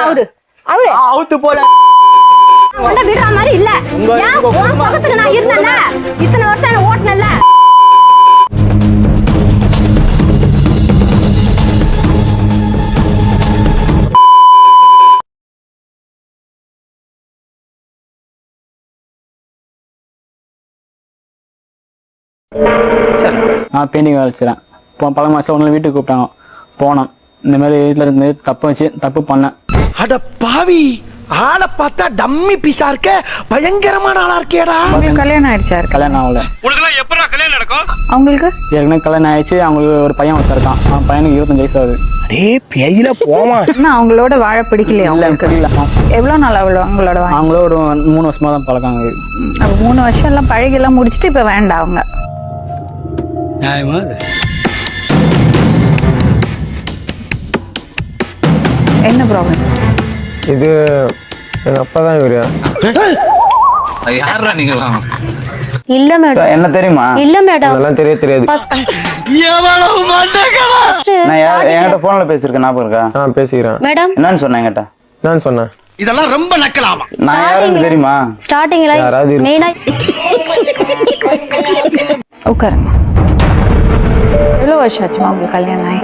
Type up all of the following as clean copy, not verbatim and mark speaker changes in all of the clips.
Speaker 1: அவரு அவரு
Speaker 2: அவுத்து போல
Speaker 1: உன்ன விடுற மாதிரி இல்ல. ஏன் உன் சொகத்துக்கு நான் இருந்தேன்ல, இத்தனை வருஷம் என்ன ஓட்டுனேன்ல.
Speaker 2: நான் பெயிண்டிங் வேலை செய்கிறேன். பல மாதம் ஒன்று வீட்டுக்கு கூப்பிட்டாங்க. போனோம். இந்த மாதிரி வீட்டில் இருந்து தப்பு பண்ணேன்.
Speaker 3: அட பாவி, ஆளை பார்த்தா டம்மி பீஸா இருக்க, பயங்கரமான ஆளா இருக்கேடா.
Speaker 4: கல்யாணம் ஆயிடுச்சா?
Speaker 2: கல்யாணம் ஆகல.
Speaker 3: உனக்கு எப்படா கல்யாணம் நடக்கும்?
Speaker 4: அவங்களுக்கு
Speaker 2: ஏற்கனவே கல்யாணம் ஆயிடுச்சு. அவங்களுக்கு ஒரு பையன் ஒருத்தர் இருக்கான். அவன் பையனுக்கு 25 வயசு ஆகுது.
Speaker 3: அடே பேயில போமா.
Speaker 4: அவங்களோட வாழ பிடிக்கலையா?
Speaker 2: இல்லை.
Speaker 4: எவ்வளவு நாள் அவங்களோட
Speaker 2: அவங்களோ ஒரு 3 வருஷமா தான் பழக்காங்க.
Speaker 4: அப்ப 3 வருஷம் எல்லாம் பழகி எல்லாம் முடிச்சுட்டு இப்ப வேண்டாம் அவங்க. என்ன ப்ராப்ளம்?
Speaker 5: இது எங்க அப்பா தான் இவரு.
Speaker 6: யாரா நீங்களா?
Speaker 1: இல்ல மேடம்.
Speaker 7: என்ன தெரியுமா?
Speaker 1: இல்ல மேடம்.
Speaker 5: அதெல்லாம் தெரியாது.
Speaker 3: எவ்வளவு மண்டகடா.
Speaker 7: நான் என்கிட்ட போன்ல பேசிருக்கேன், ஞாபகம் இருக்கா?
Speaker 5: பேசிக்கிறேன்.
Speaker 1: மேடம்
Speaker 7: என்னன்னு சொன்னேன் என்கிட்ட?
Speaker 5: நான் சொன்னேன்.
Speaker 3: இதெல்லாம் ரொம்ப நக்கலாமா?
Speaker 7: நான் யாருன்னு தெரியுமா?
Speaker 1: ஸ்டார்டிங்ல மெயினா
Speaker 4: உட்காருங்க. எவ்வளவு வருஷம் ஆச்சுமா உங்களுக்கு கல்யாணம் ஆகி?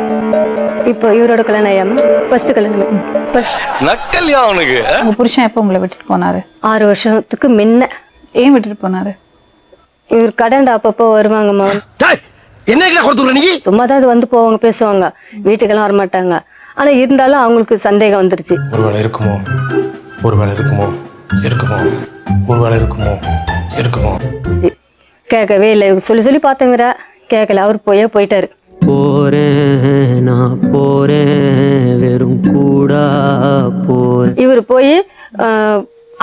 Speaker 1: இப்போ இவரோட கல்யாணம் ஆயாம ஃபர்ஸ்ட் கல்யாணம்.
Speaker 3: நக்கல்யா அவனுக்கு.
Speaker 4: உங்க புருஷன் எப்போ உங்களை விட்டுட்டு போனாரு?
Speaker 1: 6 வருஷத்துக்கு முன்ன.
Speaker 4: ஏன் விட்டுட்டு போனாரு?
Speaker 1: இவர் கடன்டா அப்பப்போ வருவாங்கம்மா.
Speaker 3: என்ன கொடுத்துற நீ?
Speaker 1: சும்மா தான் அது வந்து போவாங்க, பேசுவாங்க, வீட்டுக்கெல்லாம் வரமாட்டாங்க. ஆனா இருந்தாலும் அவங்களுக்கு சந்தேகம் வந்துருச்சு.
Speaker 6: ஒருவேளை இருக்குமோ, ஒருவேளை இருக்குமோ, ஒருவேளை இருக்குமோ.
Speaker 1: கேட்கவே இல்லை. சொல்லி பார்த்தவர கேட்கல. அவர் போயிட்டாரு.
Speaker 8: நான் போறேன் வெறும் கூடா போறேன்.
Speaker 1: இவர் போய்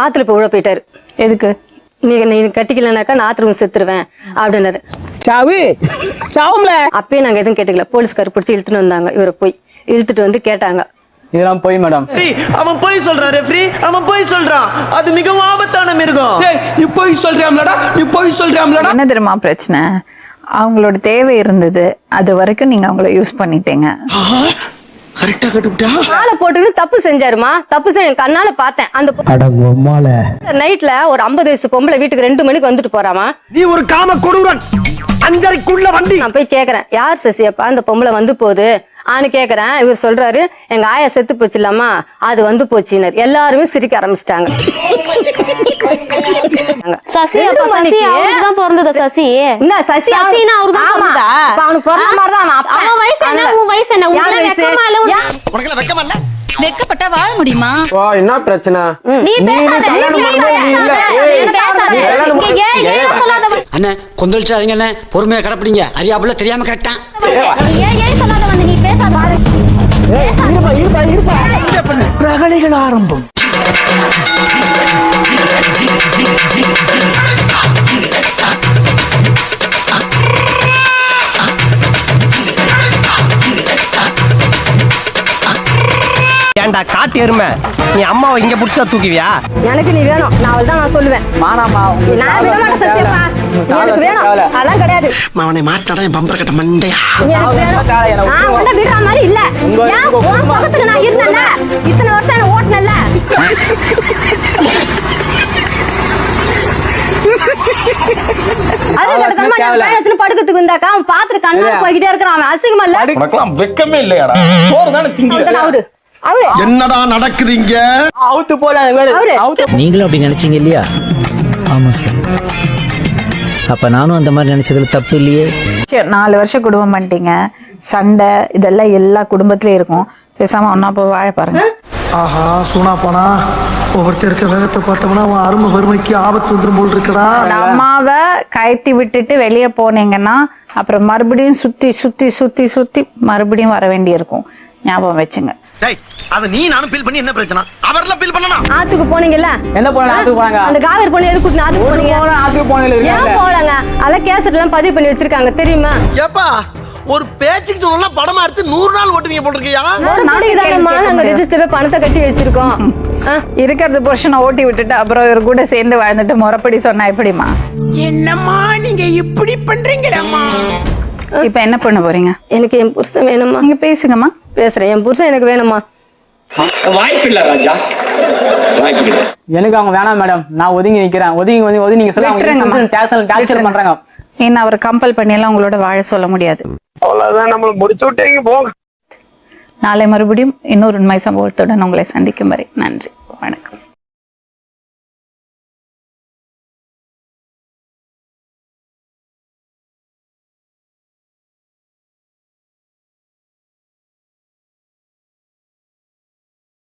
Speaker 1: ஆத்துல போய் உழ போயிட்டாரு.
Speaker 4: எதுக்கு?
Speaker 1: நீ கட்டிக்கலனாக்கா நான் ஆத்துல செத்துருவேன் அப்படின்னாரு. அப்பயே நாங்க எதுவும் கேட்டுக்கல. போலீஸ்கார் பிடிச்சி இழுத்துட்டு வந்தாங்க. இவரை போய் இழுத்துட்டு வந்து கேட்டாங்க.
Speaker 2: இதெல்லாம் போய் மேடம்.
Speaker 3: அவன் போய் சொல்றான் ரெஃப்ரி, அவன் போய் சொல்றான். அது மிகவும் ஆபத்தான மிருகம்.
Speaker 8: நீ போய் சொல்றியாம்லடா,
Speaker 4: என்ன தெரியுமா பிரச்சனை? அவங்களோட தேவை இருந்தது, அது வரைக்கும் நீங்க அவங்கள யூஸ் பண்ணிட்டீங்க.
Speaker 3: கரெக்டா கட்டுட்டா.
Speaker 1: ஆளை போட்டு தப்பு செஞ்சாருமா. தப்பு செஞ்ச கண்ணால பார்த்தேன். அந்த நைட்ல ஒரு 50 வயசு பொம்பளை வீட்டுக்கு 2 மணிக்கு வந்துட்டு போறாமா.
Speaker 3: நீ ஒரு காம கொடூரன். அஞ்சரைக்குள்ள வண்டி.
Speaker 1: நான் போய் கேக்குறேன், யார் சசியப்பா அந்த பொம்பளை வந்து போகுது ஆன்னு கேக்குறேன். இவர் சொல்றாரு, எங்க ஆயா செத்து போச்சு இல்லாமா, அது வந்து போச்சுனர். எல்லாருமே சிரிக்க ஆரம்பிச்சிட்டாங்க. சசி அவருதான் பிறந்தது. சசி என்ன சசி அவருதான் பிறந்ததா? அவனுக்கு பிறந்த மாதிரி தான் அவன் வயசு என்ன, உன் வயசு என்ன?
Speaker 3: உனக்கு வெக்கமா இல்ல?
Speaker 9: வெக்கப்பட்டா வாழ முடியுமா?
Speaker 5: என்ன பிரச்சனை?
Speaker 1: நீ
Speaker 8: அண்ணே கொந்தளிச்சாதீங்க அண்ணே, பொறுமையா கடப்பிடிங்க. அறியாப்புல தெரியாம கேட்டான்.
Speaker 3: பிரகலைகள் ஆரம்பம். ஏண்டா காட்டு எருமை, நீ அம்மாவை இங்க புடிச்சா தூக்குவியா?
Speaker 1: எனக்கு நீ வேணும். நான் அவள் தான் நான் சொல்லுவேன்.
Speaker 2: மாறாமா
Speaker 1: நான் விட மாட்டேன் சசியப்பா. எனக்கு வேணும். அதெல்லாம் கிடையாது.
Speaker 3: அவனை மாட்டாடா என் பம்பர கட்ட மண்டையா.
Speaker 1: உன்ன விடுற மாதிரி இல்ல. ஏன் உன் சொகத்துக்கு நான் இருந்தேன்ல, இத்தனை வருஷம் என்ன ஓட்டுனேன்ல. படுக்கிறதுக்கு வந்தாக்கா அவன் பாத்துட்டு கண்ணா போய்கிட்டே இருக்கிறான். அவன் அசிங்கமா இல்ல?
Speaker 6: உனக்கெல்லாம் வெக்கமே இல்லையாடா? சோறு தானே திங்க.
Speaker 3: என்னடா நடக்குது இங்க?
Speaker 2: அவுத்து போல.
Speaker 8: நீங்களும் அப்படி நினைச்சீங்க இல்லையா? ஆமா சார். அப்ப நானும் அந்த மாதிரி நினைச்சதுல தப்பு இல்லையே.
Speaker 4: 4 வருஷம் குடும்பம் பண்ணிட்டீங்க. சண்டை இதெல்லாம் எல்லா குடும்பத்திலயும் இருக்கும். பேசாம ஒன்னா போய் வாழ பாருங்க.
Speaker 3: ஆஹா சூனா போனா ஒவ்வொருத்தர் இருக்க வேகத்தை பார்த்தோம்னா அவன் அருமை வறுமைக்கு ஆபத்து வந்துடும் போல் இருக்கடா.
Speaker 4: அம்மாவை கயத்தி விட்டுட்டு வெளியே போனீங்கன்னா அப்புறம் மறுபடியும் சுத்தி மறுபடியும் வர வேண்டி இருக்கும். ஞாபகம் வச்சுங்க.
Speaker 3: அத நீ நானும் ஃபீல் பண்ணி என்ன பிரச்சனை? அவர்லாம் ஃபீல் பண்ணணும்.
Speaker 1: ஆத்துக்கு போனீங்கல்ல?
Speaker 2: என்ன போன? ஆத்துக்கு போறாங்க.
Speaker 1: அந்த காவேரி பொண்ணு எதுக்கு கூட்டின ஆத்துக்கு போனீங்க?
Speaker 2: ஆத்துக்கு போனல இல்ல.
Speaker 1: ஏன் போறாங்க? அத கேசட் எல்லாம் பதிவு பண்ணி வச்சிருக்காங்க தெரியுமா?
Speaker 3: ஏப்பா ஒரு பேச்சுக்கு சொல்லலாம் படமா எடுத்து 100 நாள் ஓட்டுவீங்க போல இருக்கியா?
Speaker 1: ஒரு நாளைக்கு தானம்மா நாங்க ரெஜிஸ்டர்ல பணத்தை கட்டி வச்சிருக்கோம்.
Speaker 4: இருக்கிறது புருஷனை ஓட்டி விட்டுட்டு அப்புறம் இவர் கூட சேர்ந்து வாழ்ந்துட்டு முறைப்படி சொன்னா எப்படிமா?
Speaker 9: என்னம்மா நீங்க இப்படி பண்றீங்களம்மா?
Speaker 4: இப்ப என்ன பண்ண போறீங்க?
Speaker 1: எனக்கு என் புருஷன் வேணுமா.
Speaker 4: நீங்க பேசுங்கம்மா.
Speaker 1: பேசுறேன். என் புருஷன் எனக்கு வேணுமா.
Speaker 10: வாய்ப்பில்லை ராஜா, வாய்ப்பில்லை.
Speaker 2: எனக்கு அவங்க வேணாம் மேடம், நான் ஒதுங்கி நிக்கிறேன். ஒதுங்கி நீங்க சொல்ல
Speaker 4: விட்டுருங்கம்மா.
Speaker 2: அவங்க டார்ச்சர் பண்றாங்க.
Speaker 4: இன்னும் அவர் கம்பல் பண்ணி எல்லாம் உங்களோட வாழ சொல்ல முடியாது.
Speaker 5: அவ்வளவுதான், நம்மள முடிச்சு விட்டீங்க போங்க.
Speaker 4: நாளை மறுபடியும் இன்னொரு உண்மை சம்பவத்துடன் உங்களை சந்திக்கும் வரை நன்றி, வணக்கம்.